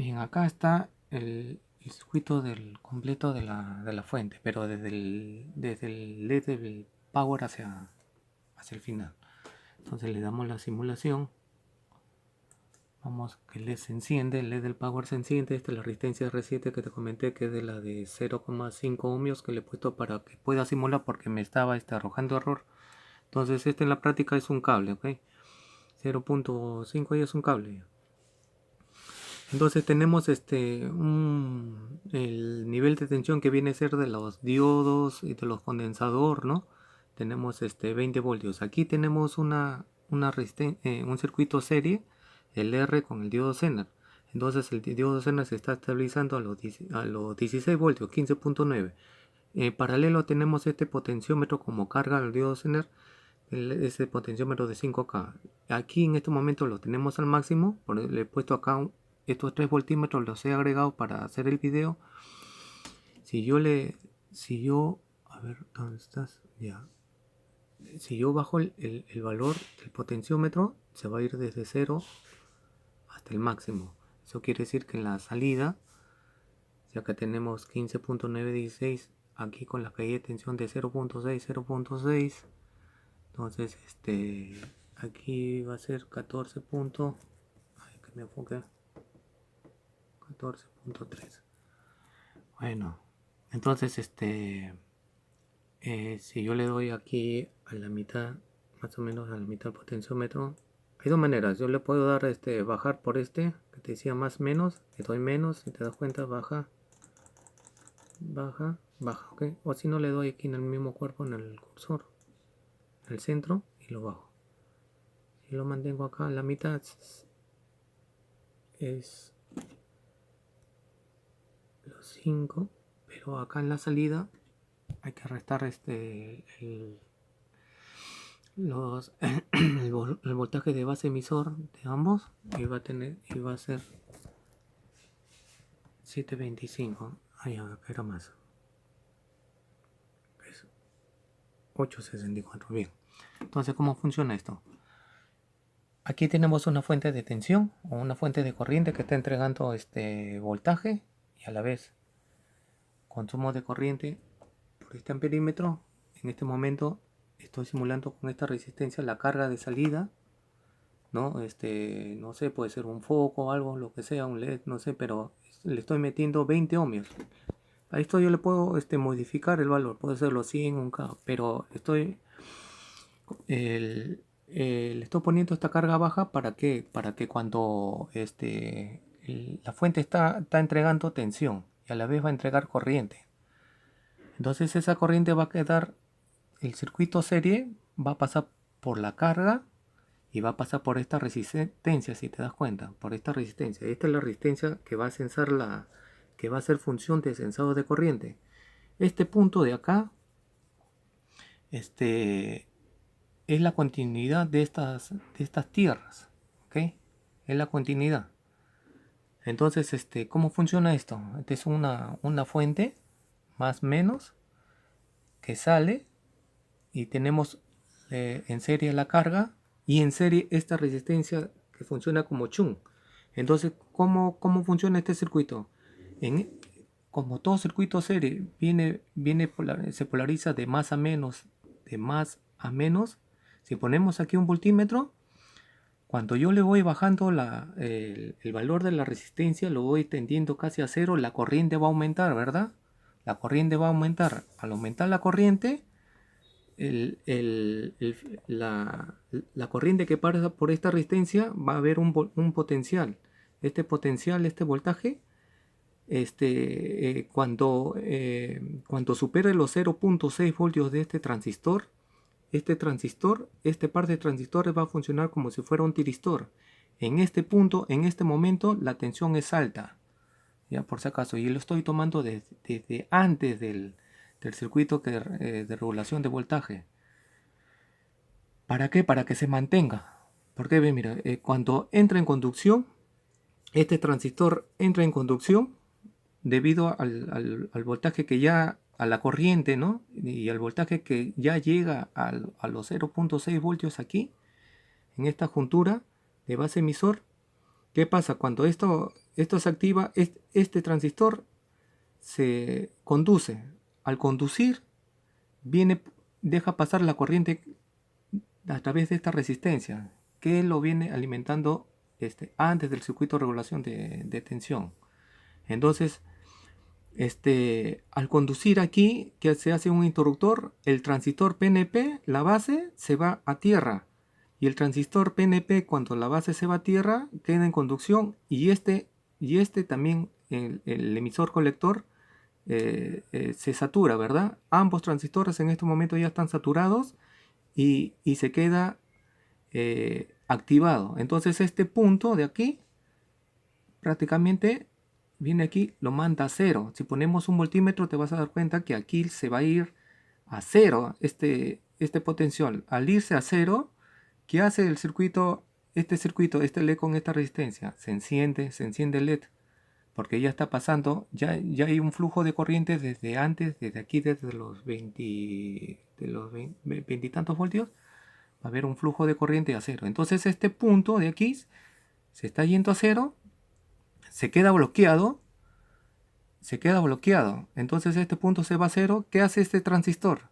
Bien, acá está el circuito completo de la fuente, pero desde el LED del power hacia el final. Entonces le damos la simulación. Vamos, que el LED se enciende, el LED del power se enciende. Esta es la resistencia R7 que te comenté, que es de la de 0,5 ohmios que le he puesto para que pueda simular, porque me estaba arrojando error. Entonces este en la práctica es un cable, ¿ok? 0,5 y es un cable. Entonces tenemos el nivel de tensión que viene a ser de los diodos y de los condensador, ¿no? Tenemos 20 voltios. Aquí tenemos un circuito serie, el R con el diodo Zener. Entonces el diodo Zener se está estabilizando a los 16 voltios, 15.9. Paralelo tenemos este potenciómetro como carga al diodo Zener, ese potenciómetro de 5K. Aquí en este momento lo tenemos al máximo, le he puesto acá estos 3 voltímetros, los he agregado para hacer el video. A ver, ¿dónde estás? Ya. Si yo bajo el valor del potenciómetro, se va a ir desde 0 hasta el máximo. Eso quiere decir que en la salida, ya que tenemos 15.916, aquí con la caída de tensión de 0.6, 0.6, entonces aquí va a ser 14. Ay, que me enfoque. 14.3. Bueno, entonces si yo le doy aquí a la mitad, más o menos a la mitad del potenciómetro, hay dos maneras. Yo le puedo dar bajar por que te decía más menos, le doy menos, si te das cuenta, baja, baja, baja, ok. O si no, le doy aquí en el mismo cuerpo, en el cursor, en el centro, y lo bajo. Si lo mantengo acá en la mitad, es los 5, pero acá en la salida hay que restar el voltaje de base emisor de ambos, y va a ser 725. Ay, era más, es 864. Bien, entonces, ¿cómo funciona esto? Aquí tenemos una fuente de tensión o una fuente de corriente que está entregando voltaje y a la vez consumo de corriente por este amperímetro. En este momento estoy simulando con esta resistencia la carga de salida, ¿no? No sé, puede ser un foco, algo, lo que sea, un LED, no sé, pero le estoy metiendo 20 ohmios. A esto yo le puedo modificar el valor, puede ser los 100, un K, pero le estoy poniendo esta carga baja para que cuando la fuente está entregando tensión y a la vez va a entregar corriente. Entonces esa corriente va a quedar, el circuito serie va a pasar por la carga y va a pasar por esta resistencia, si te das cuenta, por esta resistencia. Esta es la resistencia que va a censar que va a ser función de sensado de corriente. Este punto de acá, es la continuidad de estas tierras, ¿ok? Es la continuidad. Entonces, ¿cómo funciona esto? Esta es una fuente, más o menos, que sale, y tenemos en serie la carga, y en serie esta resistencia que funciona como chung. Entonces, ¿cómo funciona este circuito? Como todo circuito serie se polariza de más a menos, de más a menos. Si ponemos aquí un voltímetro, cuando yo le voy bajando el valor de la resistencia, lo voy tendiendo casi a cero, la corriente va a aumentar, ¿verdad? La corriente va a aumentar. Al aumentar la corriente, la corriente que pasa por esta resistencia va a haber un potencial. Este potencial, este voltaje, cuando supere los 0.6 voltios de este par de transistores va a funcionar como si fuera un tiristor. En este punto, en este momento, la tensión es alta, ya por si acaso, y lo estoy tomando desde antes del circuito de regulación de voltaje. ¿Para qué? Para que se mantenga. Porque mira, cuando entra en conducción, este transistor entra en conducción debido al voltaje que ya, a la corriente, ¿no? Y al voltaje que ya llega a los 0.6 voltios aquí, en esta juntura de base emisor. ¿Qué pasa? Cuando esto esto se activa, este transistor se conduce. Al conducir, deja pasar la corriente a través de esta resistencia, que lo viene alimentando antes del circuito de regulación de tensión. Entonces, al conducir aquí, que se hace un interruptor, el transistor PNP, la base, se va a tierra. Y el transistor PNP, cuando la base se va a tierra, queda en conducción. Y este también, el emisor colector, se satura, ¿verdad? Ambos transistores en este momento ya están saturados y se queda activado. Entonces este punto de aquí prácticamente viene aquí, lo manda a cero. Si ponemos un voltímetro te vas a dar cuenta que aquí se va a ir a cero este potencial. Al irse a cero, ¿qué hace el circuito? Este LED con esta resistencia, se enciende el LED. Porque ya está pasando, ya hay un flujo de corriente desde antes, desde aquí, desde los 20 y tantos voltios, va a haber un flujo de corriente a cero. Entonces este punto de aquí se está yendo a cero, se queda bloqueado, entonces este punto se va a cero. ¿Qué hace este transistor?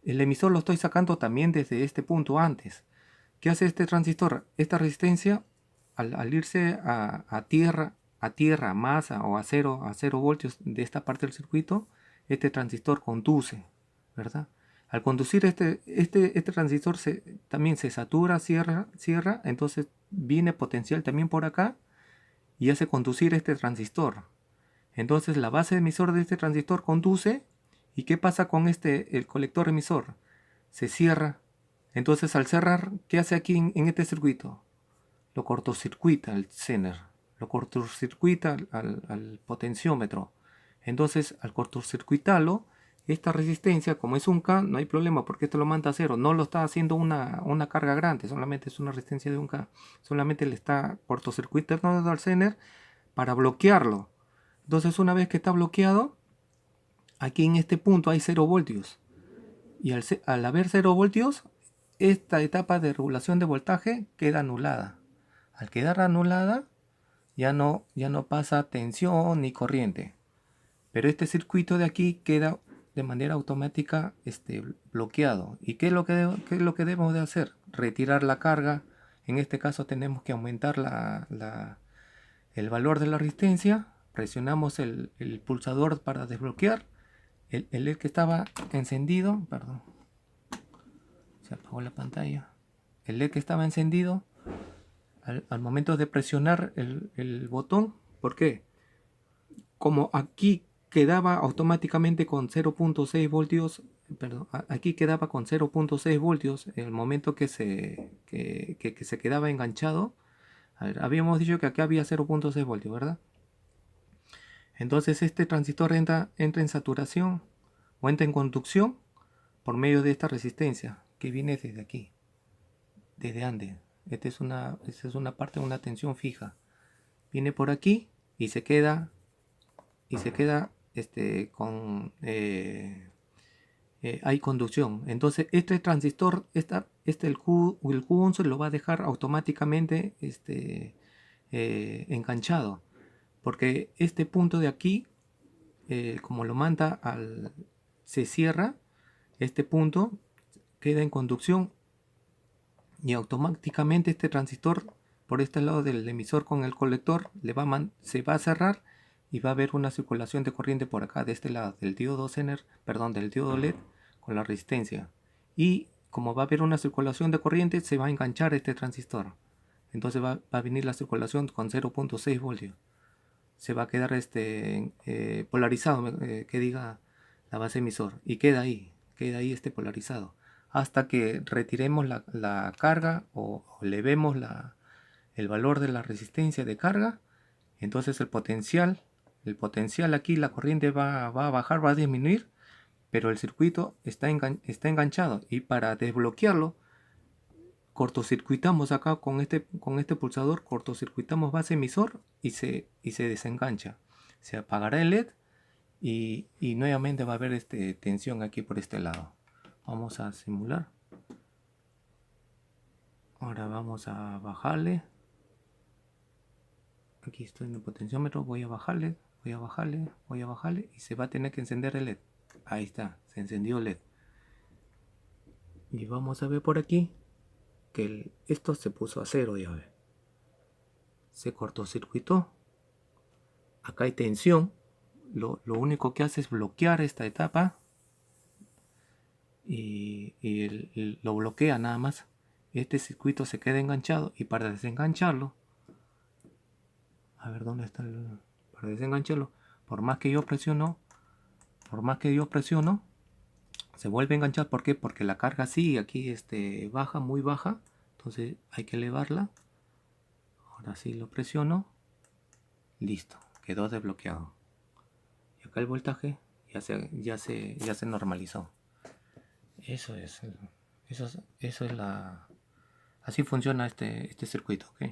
El emisor lo estoy sacando también desde este punto antes. ¿Qué hace este transistor? Esta resistencia, al irse a tierra, masa o a 0 voltios de esta parte del circuito, este transistor conduce, ¿verdad? Al conducir este transistor también se satura, cierra, entonces viene potencial también por acá y hace conducir este transistor. Entonces la base emisor de este transistor conduce. ¿Y qué pasa con el colector emisor? Se cierra. Entonces al cerrar, ¿qué hace aquí en este circuito? Lo cortocircuita el Zener, lo cortocircuita al potenciómetro. Entonces al cortocircuitarlo, esta resistencia, como es un K, no hay problema porque esto lo manda a cero. No lo está haciendo una carga grande, solamente es una resistencia de un K. Solamente le está cortocircuitando al Zener para bloquearlo. Entonces una vez que está bloqueado, aquí en este punto hay 0 voltios. Y al haber 0 voltios, esta etapa de regulación de voltaje queda anulada. Al quedar anulada, ya no pasa tensión ni corriente. Pero este circuito de aquí queda de manera automática bloqueado. ¿Y qué es lo que debemos de hacer? Retirar la carga. En este caso tenemos que aumentar el valor de la resistencia. Presionamos el pulsador para desbloquear. El LED que estaba encendido, perdón, se apagó la pantalla. El LED que estaba encendido, al momento de presionar el botón, ¿por qué? Como aquí quedaba automáticamente con 0.6 voltios, perdón, aquí quedaba con 0.6 voltios en el momento que se quedaba enganchado. A ver, habíamos dicho que aquí había 0.6 voltios, ¿verdad? Entonces este transistor entra en saturación o entra en conducción por medio de esta resistencia que viene desde aquí, desde antes. Esta es una parte de una tensión fija. Viene por aquí y se queda hay conducción. Entonces este transistor, el Q11 lo va a dejar automáticamente enganchado, porque este punto de aquí, como lo manda se cierra, este punto queda en conducción y automáticamente este transistor por este lado del emisor con el colector se va a cerrar y va a haber una circulación de corriente por acá de este lado del diodo Zener, perdón, del diodo LED con la resistencia. Y como va a haber una circulación de corriente, se va a enganchar este transistor. Entonces va a venir la circulación con 0.6 voltios. Se va a quedar polarizado, que diga la base emisor, y queda ahí polarizado hasta que retiremos la carga o elevemos el valor de la resistencia de carga. Entonces el potencial aquí, la corriente va a bajar, va a disminuir, pero el circuito está enganchado, y para desbloquearlo cortocircuitamos acá con este pulsador, cortocircuitamos base emisor y se desengancha. Se apagará el LED y nuevamente va a haber tensión aquí por este lado. Vamos a simular. Ahora vamos a bajarle. Aquí estoy en el potenciómetro, voy a bajarle, voy a bajarle, voy a bajarle y se va a tener que encender el LED. Ahí está, se encendió el LED. Y vamos a ver por aquí que esto se puso a cero, ya ve. Se cortocircuitó. Acá hay tensión. Lo único que hace es bloquear esta etapa y lo bloquea nada más. Este circuito se queda enganchado y para desengancharlo, a ver dónde está para desengancharlo, por más que yo presiono, se vuelve a enganchar. ¿Por qué? Porque la carga sigue aquí baja, muy baja, entonces hay que elevarla. Ahora sí lo presiono, listo, quedó desbloqueado. Y acá el voltaje ya se normalizó. Eso es así funciona este circuito, ¿ok?